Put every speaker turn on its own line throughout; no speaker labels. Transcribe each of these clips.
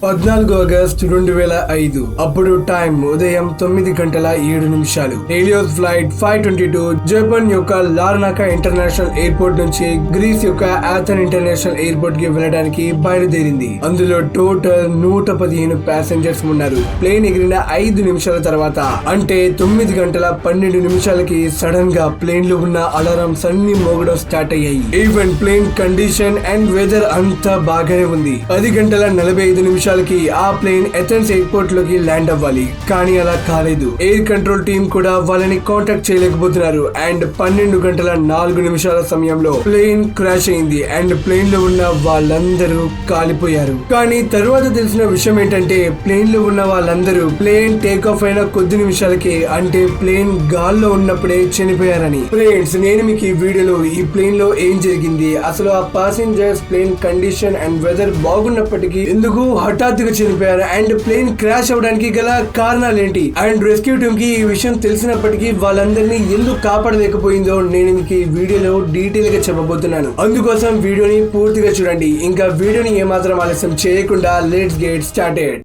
14 August 2005 అప్పుడు time ఉదయం 9:07 హెలియోస్ flight 522 Japan యొక్క లార్నాకా ఇంటర్నేషనల్ ఎయిర్పోర్ట్ నుంచి గ్రీస్ యొక్క ఆథెన్ ఇంటర్నేషనల్ ఎయిర్పోర్ట్ కి వెళ్ళడానికి బయలుదేరింది. అందులో టోటల్ 115 ప్యాసింజర్స్ ఉన్నారు. ప్లేన్ ఎగిరిన 5 నిమిషాల తర్వాత అంటే 9:12 సడన్ గా ప్లేన్ లో ఉన్న అలారమ్స్ అన్ని మోగడం స్టార్ట్ అయ్యాయి. Even plane condition and weather అంతా బాగానే ఉంది. 10:45 ఆ ప్లేన్ ఎథెన్స్ ఎయిర్పోర్ట్ లోకి ల్యాండ్ అవ్వాలి. కానీ అలా కాలేదు. ఎయిర్ కంట్రోల్ టీమ్ కూడా వాళ్ళని కాంటాక్ట్ చేయలేకపోతున్నారు. అండ్ 12:04 సమయంలో ప్లేన్ క్రాష్ అయింది. అండ్ ప్లేన్ లో ఉన్న వాళ్ళందరూ కాలిపోయారు. కానీ తరువాత తెలిసిన విషయం ఏంటంటే ప్లేన్ లో ఉన్న వాళ్ళందరూ ప్లేన్ టేక్ ఆఫ్ అయిన కొద్ది నిమిషాలకి అంటే ప్లేన్ గాల్లో ఉన్నప్పుడే చనిపోయారని. ఫ్రెండ్స్, నేను మీకు ఈ వీడియోలో ఈ ప్లేన్ లో ఏం జరిగింది, అసలు ఆ passengers plane condition and weather బాగున్నప్పటికీ ఎందుకు హఠాత్తుగా చనిపోయారు అండ్ ప్లేన్ క్రాష్ అవడానికి గల కారణాలు ఏంటి అండ్ రెస్క్యూ టీమ్ కి ఈ విషయం తెలిసినప్పటికీ వాళ్ళందరినీ ఎందుకు కాపాడలేకపోయిందో నేను మీకు ఈ వీడియోలో డీటెయిల్ గా చెప్పబోతున్నాను. అందుకోసం వీడియోని పూర్తిగా చూడండి. ఇంకా వీడియోని ఏమాత్రం ఆలస్యం చేయకుండా let's get started.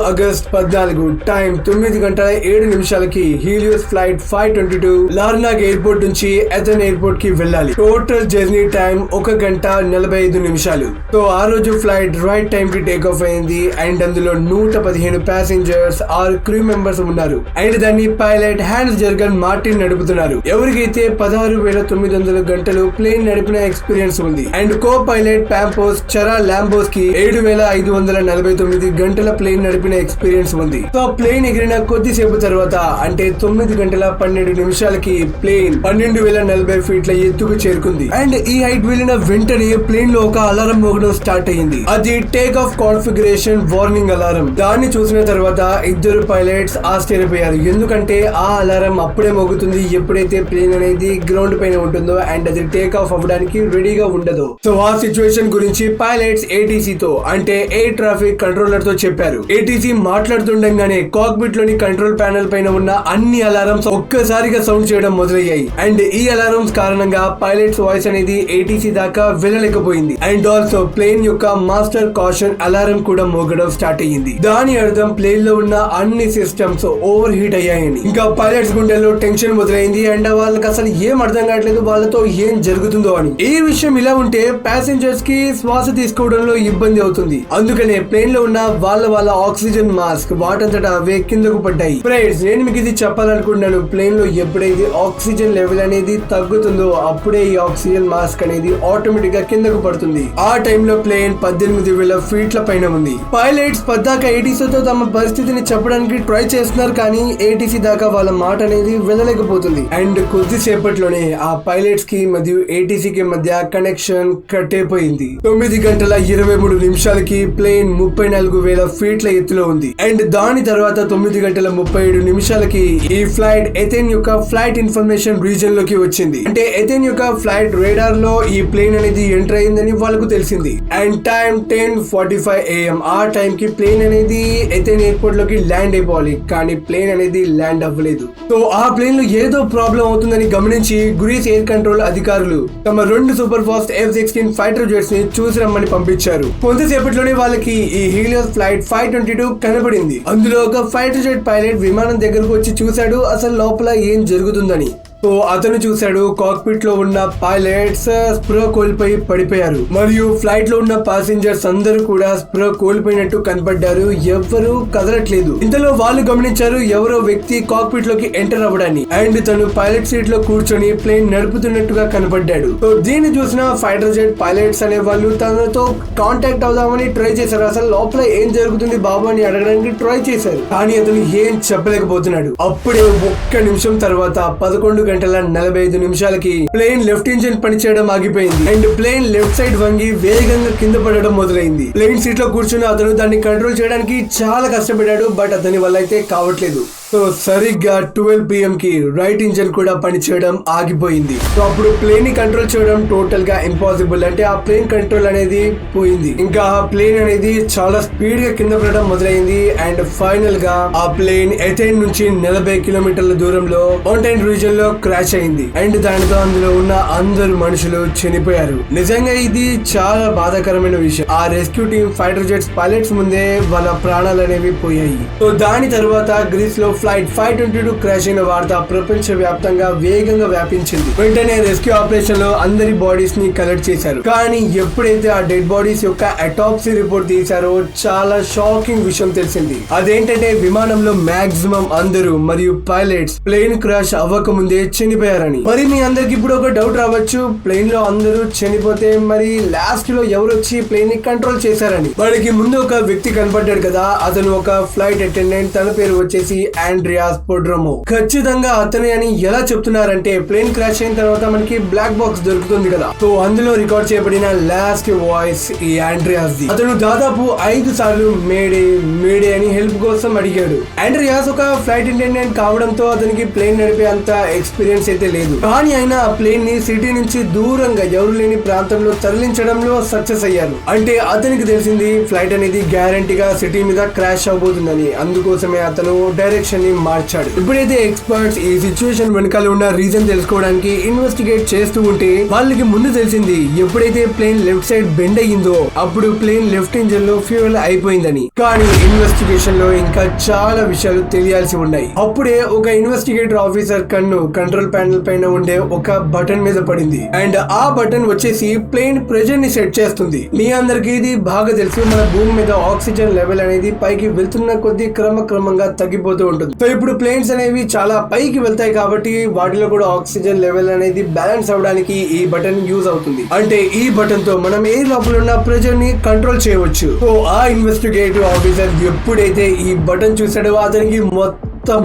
August 14 time 9:07 Helios flight 522 Larnaca airport నుంచి అథెన్ ఎయిర్పోర్ట్ కి వెళ్ళాలి. Total journey time 1:45. సో ఆ రోజు ఫ్లైట్ రైట్ టైం కి టేక్ ఆఫ్ అయింది. అండ్ అందులో 115 ప్యాసింజర్స్ 6 క్రూ మెంబర్స్ ఉన్నారు. అండ్ దాన్ని పైలట్ హ్యాన్స్ జర్గన్ మార్టిన్ నడుపుతున్నారు. ఎవరికైతే 16,900 గంటలు ప్లేన్ నడిపిన ఎక్స్పీరియన్స్ ఉంది. అండ్ కో పైలట్ ప్యాంపోస్ చరా లాంబోస్ కి 7,549 గంటల ప్లేన్ నడిపిన ఎక్స్పీరియన్స్ ఉంది. సో ప్లేన్ ఎగిరిన కొద్దిసేపు తర్వాత అంటే 9:12 ప్లేన్ 12,040 ఫీట్ల ఎత్తుకు చేరుకుంది. అండ్ ఈ హైట్ వెళ్ళిన వెంటనే ప్లేన్ లో ఒక అలారం మోగడం స్టార్ట్ అయ్యింది. అది take off configuration warning alarm. దాన్ని చూసిన తర్వాత ఇద్దరు పైలట్స్ ఆశ్చర్యపోయారు. ఎందుకంటే ఆ అలారం అప్పుడే మోగుతుంది ఎప్పుడైతే ప్లేన్ అనేది గ్రౌండ్ పైన ఉంటుందో అండ్ అది టేక్ ఆఫ్ అవ్వడానికి రెడీగా ఉండదు. సో ఆ సిచ్యువేషన్ గురించి పైలట్స్ ఏటీసీ తో అంటే ఎయిర్ ట్రాఫిక్ కంట్రోలర్ తో చెప్పారు. ఏటీసీ మాట్లాడుతుండగానే కాక్పిట్ లోని కంట్రోల్ ప్యానెల్ పైన ఉన్న అన్ని అలారమ్స్ ఒక్కసారిగా సౌండ్ చేయడం మొదలయ్యాయి. అండ్ ఈ అలారమ్స్ కారణంగా పైలట్స్ వాయిస్ అనేది ఏటీసీ దాకా వెళ్ళలేకపోయింది. అండ్ ఆల్సో ప్లేన్ యొక్క మాస్టర్ కాషన్ అలారం కూడా మోగడం స్టార్ట్ అయ్యింది. దాని అర్థం ప్లేన్ లో ఉన్న అన్ని సిస్టమ్స్ ఓవర్ హీట్ అయ్యాయని. ఇంకా పైలట్స్ గుండెల్లో టెన్షన్ మొదలైంది. అండ్ వాళ్ళకి అసలు ఏం అర్థం కావట్లేదు వాళ్ళతో ఏం జరుగుతుందో అని. ఈ విషయం ఇలా ఉంటే ప్యాసింజర్స్ కి శ్వాస తీసుకోవడంలో ఇబ్బంది అవుతుంది. అందుకనే ప్లేన్ లో ఉన్న వాళ్ళ ఆక్సిజన్ మాస్క్ వాటంతటా అవే కిందకు పడ్డాయి. ఫ్రెండ్స్, నేను మీకు ఇది చెప్పాలనుకుంటున్నాను. ప్లేన్ లో ఎప్పుడైతే ఆక్సిజన్ లెవెల్ అనేది తగ్గుతుందో అప్పుడే ఈ ఆక్సిజన్ మాస్క్ అనేది ఆటోమేటిక్ గా కిందకు పడుతుంది. ఆ టైంలో ప్లేన్ 18,000 ఫీట్ల పైన ఉంది. పైలట్స్ పద్దాక ఏటీసీతో తమ పరిస్థితిని చెప్పడానికి ట్రై చేస్తున్నారు. కానీ ఏటీసీ దాకా వాళ్ళ మాట అనేది వెళ్ళలేకపోతుంది. అండ్ కొద్దిసేపట్లోనే ఆ పైలట్స్ కి మరియు ఏటీసీకి మధ్య కనెక్షన్ కట్ అయిపోయింది. 9:23 ప్లేన్ 34,000 ఫీట్ల ఎత్తులో ఉంది. అండ్ దాని తర్వాత 9:37 ఈ ఫ్లైట్ ఎథెన్ యొక్క ఫ్లైట్ ఇన్ఫర్మేషన్ రీజన్ లోకి వచ్చింది. అంటే ఎథెన్ యొక్క ఫ్లైట్ రేడార్ లో ఈ ప్లేన్ అనేది ఎంటర్ అయిందని వాళ్ళకు తెలిసింది. And time 10:45 AM. ఆ టైం కి ప్లేన్ అనేది ఎథెన్ ఎయిర్పోర్ట్ లోకి ల్యాండ్ అయిపోవాలి. కానీ ప్లేన్ అనేది ల్యాండ్ అవ్వలేదు. సో ఆ ప్లేన్ లో ఏదో ప్రాబ్లం అవుతుందని గమనించి గ్రీస్ ఎయిర్ కంట్రోల్ అధికారులు తమ 2 super fast F-16 fighter jets ని చూసి రమ్మని పంపించారు. కొంతసేపట్లోనే వాళ్ళకి ఈ హీలియోస్ ఫ్లైట్ 522 కనబడింది. అందులో ఒక ఫైటర్ జెట్ పైలట్ విమానం దగ్గరకు వచ్చి చూశాడు అసలు లోపల ఏం జరుగుతుందని. సో అతను చూశాడు కాక్పిట్ లో ఉన్న పైలట్స్ స్పృహ కోల్పోయి పడిపోయారు. మరియు ఫ్లైట్ లో ఉన్న ప్యాసింజర్స్ అందరూ కూడా స్పృహ కోల్పోయినట్టు కనపడ్డారు. ఎవ్వరూ కదలట్లేదు. ఇంతలో వాళ్ళు గమనించారు ఎవరో వ్యక్తి కాక్పిట్ లోకి ఎంటర్ అవ్వడాన్ని. అండ్ తను పైలట్ సీట్ లో కూర్చొని ప్లేన్ నడుపుతున్నట్టుగా కనపడ్డాడు. సో దీన్ని చూసిన ఫైటర్ జెట్ పైలట్స్ అనే వాళ్ళు తనతో కాంటాక్ట్ అవుదామని ట్రై చేశారు. అసలు లోపల ఏం జరుగుతుంది బాబు అని అడగడానికి ట్రై చేశారు. కానీ అతను ఏం చెప్పలేకపోతున్నాడు. అప్పుడే 1 నిమిషం తర్వాత 11:45 ప్లేన్ లెఫ్ట్ ఇంజిన్ పనిచేయడం ఆగిపోయింది. అండ్ ప్లేన్ లెఫ్ట్ సైడ్ వంగి వేగంగా కింద పడడం మొదలైంది. ప్లేన్ సీట్ లో కూర్చున్న అతను దాన్ని కంట్రోల్ చేయడానికి చాలా కష్టపడ్డాడు. బట్ అతని వల్ల అయితే కావట్లేదు. సో సో సరిగ్గా 12 PM కి రైట్ ఇంజన్ కూడా పనిచేయడం ఆగిపోయింది. సో అప్పుడు ప్లేన్ ని కంట్రోల్ చేయడం టోటల్ గా ఇంపాసిబుల్. అంటే ఆ ప్లేన్ కంట్రోల్ అనేది పోయింది. ఇంకా ఆ ప్లేన్ అనేది చాలా స్పీడ్ గా కింద పడడం మొదలైంది. అండ్ ఫైనల్ గా ఆ ప్లేన్ ఎథెన్స్ నుంచి 40 కిలోమీటర్ల దూరంలో మౌంటైన్ రీజన్ లో క్రాష్ అయింది. అండ్ దానితో అందులో ఉన్న అందరు మనుషులు చనిపోయారు. నిజంగా ఇది చాలా బాధాకరమైన విషయం. ఆ rescue team fighter jets pilots ముందే వాళ్ళ ప్రాణాలు అనేవి పోయాయి. సో దాని తర్వాత గ్రీస్ లో ఫ్లైట్ 522 క్రాష్ అయిన వార్త ప్రపంచ వ్యాప్తంగా వేగంగా వ్యాపించింది. వెంటనే రెస్క్యూ ఆపరేషన్ లో అందరి బాడీస్ ని కలెక్ట్ చేశారు. కానీ ఎప్పుడైతే ఆ డెడ్ బాడీస్ యొక్క అటాప్సీ రిపోర్ట్ తీశారో చాలా షాకింగ్ విషయం తెలిసింది. అదేంటంటే విమానంలో మాక్సిమం అందరూ మరియు పైలట్స్ ప్లేన్ క్రాష్ అవ్వక ముందే చనిపోయారని. మరి మీ అందరికి ఇప్పుడు ఒక డౌట్ రావచ్చు, ప్లేన్ లో అందరూ చనిపోతే మరి లాస్ట్ లో ఎవరు వచ్చి ప్లేన్ ని కంట్రోల్ చేశారని. మనకి ముందు ఒక వ్యక్తి కనపడ్డాడు కదా, అతను ఒక ఫ్లైట్ అటెండెంట్. తన పేరు వచ్చేసి ఆండ్రియాస్ పొడ్రోమో. ఖచ్చితంగా అతనే అని ఎలా చెప్తున్నారంటే ప్లేన్ క్రాష్ అయిన తర్వాత మనకి బ్లాక్ బాక్స్ దొరుకుతుంది కదా, సో అందులో రికార్డ్ చేయబడిన లాస్ట్ వాయిస్ ఈ ఆండ్రియాస్ ది. అతను దాదాపు 5 సార్లు మేడే మేడే అని హెల్ప్ కోసం అడిగాడు. ఆండ్రియాస్ ఒక ఫ్లైట్ అటెండెంట్ కావడంతో అతనికి ప్లేన్ నడిపే అంత ఎక్స్పీరియన్స్ అయితే లేదు. కానీ ఆయన ఆ ప్లేన్ ని సిటీ నుంచి దూరంగా ఎవరు లేని ప్రాంతంలో తరలించడంలో సక్సెస్ అయ్యారు. అంటే అతనికి తెలిసింది ఫ్లైట్ అనేది గ్యారంటీగా సిటీ మీద క్రాష్ అవబోతుందని. అందుకోసమే అతను డైరెక్షన్ ని మార్చాడు. ఇప్పుడైతే ఎక్స్పర్ట్స్ ఈ సిచ్యువేషన్ వెనకాల ఉన్న రీజన్ తెలుసుకోవడానికి ఇన్వెస్టిగేట్ చేస్తూ ఉంటే వాళ్ళకి ముందు తెలిసింది ఎప్పుడైతే ప్లేన్ లెఫ్ట్ సైడ్ బెండ్ అయ్యిందో అప్పుడు ప్లేన్ లెఫ్ట్ ఇంజన్ లో ఫ్యూయల్ అయిపోయిందని. కానీ ఇన్వెస్టిగేషన్ లో ఇంకా చాలా విషయాలు తెలియాల్సి ఉన్నాయి. అప్పుడే ఒక ఇన్వెస్టిగేటర్ ఆఫీసర్ కన్ను కంట్రోల్ ప్యానెల్ పైన ఉండే ఒక బటన్ మీద పడింది. అండ్ ఆ బటన్ వచ్చేసి ప్లేన్ ప్రెషర్ ని సెట్ చేస్తుంది. మీ అందరికి ఇది బాగా తెలుసు, మన భూమి మీద ఆక్సిజన్ లెవెల్ అనేది పైకి వెళ్తున్న కొద్ది క్రమంగా తగ్గిపోతూ ఉంటుంది. సో ఇప్పుడు ప్లేన్స్ అనేవి చాలా పైకి వెళ్తాయి కాబట్టి వాటిలో కూడా ఆక్సిజన్ లెవెల్ అనేది బ్యాలెన్స్ అవడానికి ఈ బటన్ యూజ్ అవుతుంది. అంటే ఈ బటన్ తో మనం ఏ లోపల ఉన్న ప్రెషర్ ని కంట్రోల్ చేయవచ్చు. సో ఆ ఇన్వెస్టిగేటివ్ ఆఫీసర్ ఎప్పుడైతే ఈ బటన్ చూసాడో అతనికి మొత్తం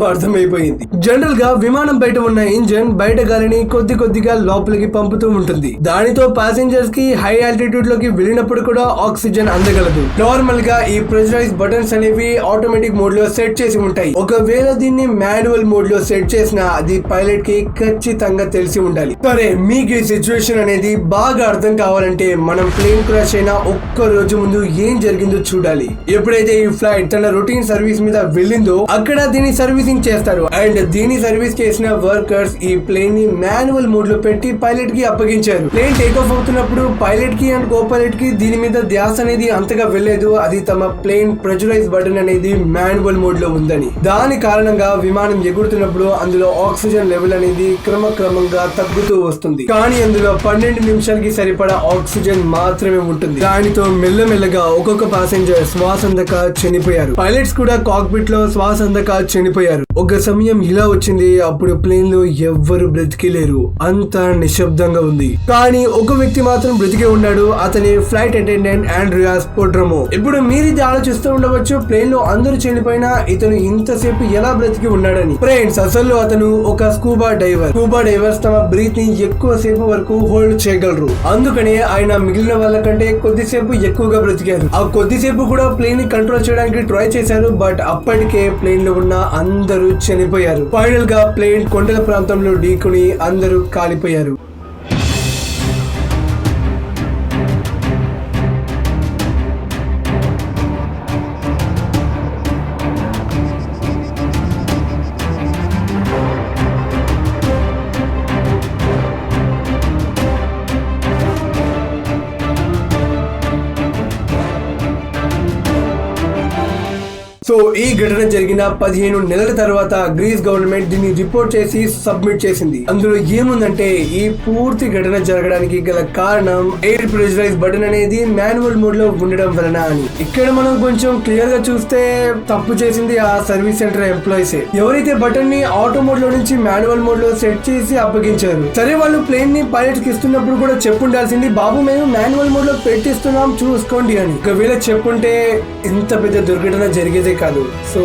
అర్థమైపోయింది. జనరల్ గా విమానం బయట ఉన్న ఇంజన్ బయట గాలిని కొద్దిగా లోపలికి పంపుతూ ఉంటుంది. దానితో ప్యాసింజర్స్ కి హై ఆల్టిట్యూడ్ లోకి వెళ్ళినప్పుడు కూడా ఆక్సిజన్ అందగలదు. నార్మల్ గా ఈ ప్రెషరైజ్ బటన్స్ అనేవి ఆటోమేటిక్ మోడ్ లో సెట్ చేసి ఉంటాయి. ఒకవేళ దీన్ని మాన్యువల్ మోడ్ లో సెట్ చేసినా అది పైలట్ కి ఖచ్చితంగా తెలిసి ఉండాలి. సరే, మీకు ఈ సిచ్యువేషన్ అనేది బాగా అర్థం కావాలంటే మనం ప్లేన్ క్రాష్ అయిన ఒక్క రోజు ముందు ఏం జరిగిందో చూడాలి. ఎప్పుడైతే ఈ ఫ్లైట్ తన రొటీన్ సర్వీస్ మీద వెళ్ళిందో అక్కడ దీని సర్వీసింగ్ చేస్తారు. అండ్ దీని సర్వీస్ చేసిన వర్కర్స్ ఈ ప్లేన్ ని మాన్యువల్ మోడ్ లో పెట్టి పైలట్ కి అప్పగించారు. ప్లేన్ టేక్ ఆఫ్ అవుతున్నప్పుడు పైలట్ కి అండ్ కో పైలట్ కి దీని మీద ధ్యాస అనేది అంతగా వెళ్లేదు. అది తమ ప్లేన్ ప్రెషరైజ్ బటన్ అనేది మాన్యువల్ మోడ్ లో ఉందని. దాని కారణంగా విమానం ఎగురుతున్నప్పుడు అందులో ఆక్సిజన్ లెవెల్ అనేది క్రమంగా తగ్గుతూ వస్తుంది. కానీ అందులో 12 నిమిషాలకి సరిపడా ఆక్సిజన్ మాత్రమే ఉంటుంది. దానితో మెల్లమెల్లగా ఒక్కొక్క ప్యాసింజర్ శ్వాస అందక చనిపోయారు. పైలట్స్ కూడా కాక్పిట్ లో శ్వాస అందక చనిపోయారు. ఒక సమయం ఇలా వచ్చింది, అప్పుడు ప్లేన్ లో ఎవ్వరు బ్రతికిలేరు. అంతా నిశ్శబ్దంగా ఉంది. కానీ ఒక వ్యక్తి మాత్రం బ్రతికే ఉన్నాడు. అతని ఫ్లైట్ అటెండెంట్ ఆండ్రియాస్ పొడ్రోమో. ఇప్పుడు మీరు ఇది ఆలోచిస్తూ ఉండవచ్చు, ప్లేన్ లో అందరూ చనిపోయినా ఇతను ఇంతసేపు ఎలా బ్రతికి ఉన్నాడని. ఫ్రెండ్స్, అసలు అతను ఒక స్కూబా డైవర్. స్కూబా డైవర్స్ తమ బ్రీత్ ని ఎక్కువ సేపు వరకు హోల్డ్ చేయగలరు. అందుకనే ఆయన మిగిలిన వాళ్ళ కంటే కొద్దిసేపు ఎక్కువగా బ్రతికారు. ఆ కొద్దిసేపు కూడా ప్లేన్ ని కంట్రోల్ చేయడానికి ట్రై చేశారు. బట్ అప్పటికే ప్లేన్ లో ఉన్న అందరూ చనిపోయారు. ఫైనల్ గా ప్లేన్ కొండల ప్రాంతంలో ఢీకొని అందరూ కాలిపోయారు. సో ఈ ఘటన జరిగిన 15 నెలల తర్వాత గ్రీస్ గవర్నమెంట్ దీన్ని రిపోర్ట్ చేసి సబ్మిట్ చేసింది. అందులో ఏముందంటే ఈ పూర్తి ఘటన జరగడానికి గల కారణం ఎయిర్ ప్రెషరైజ్ బటన్ అనేది మాన్యువల్ మోడ్ లో ఉండడం వలన అని. ఇక్కడ మనం కొంచెం క్లియర్ గా చూస్తే తప్పు చేసింది ఆ సర్వీస్ సెంటర్ ఎంప్లాయీస్. ఎవరైతే బటన్ ని ఆటో మోడ్ లో నుంచి మాన్యువల్ మోడ్ లో సెట్ చేసి అప్పగించారు. సరే, వాళ్ళు ప్లేన్ ని పైలట్ కి ఇస్తున్నప్పుడు కూడా చెప్పుండాల్సింది, బాబు మేము మాన్యువల్ మోడ్ లో పెట్టిస్తున్నాం చూసుకోండి అని. ఒకవేళ చెప్పుంటే ఇంత పెద్ద దుర్ఘటన జరిగేదే కాదు. సో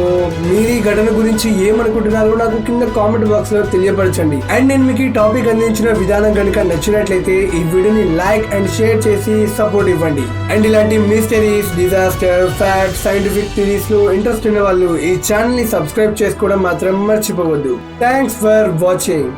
మీరు ఈ ఘటన గురించి ఏమనుకుంటున్నారో నాకు కింద కామెంట్ బాక్స్ లో తెలియపరచండి. అండ్ నేను మీకు ఈ టాపిక్ అందించిన విధానం కనుక నచ్చినట్లయితే ఈ వీడియోని లైక్ అండ్ షేర్ చేసి సపోర్ట్ ఇవ్వండి. అండ్ ఇలాంటి mysteries, disaster, fact, scientific theories లో ఇంట్రెస్ట్ ఉన్న వాళ్ళు ఈ ఛానల్ ని సబ్స్క్రైబ్ చేసుకోవడం మాత్రం మర్చిపోవద్దు. Thanks for watching.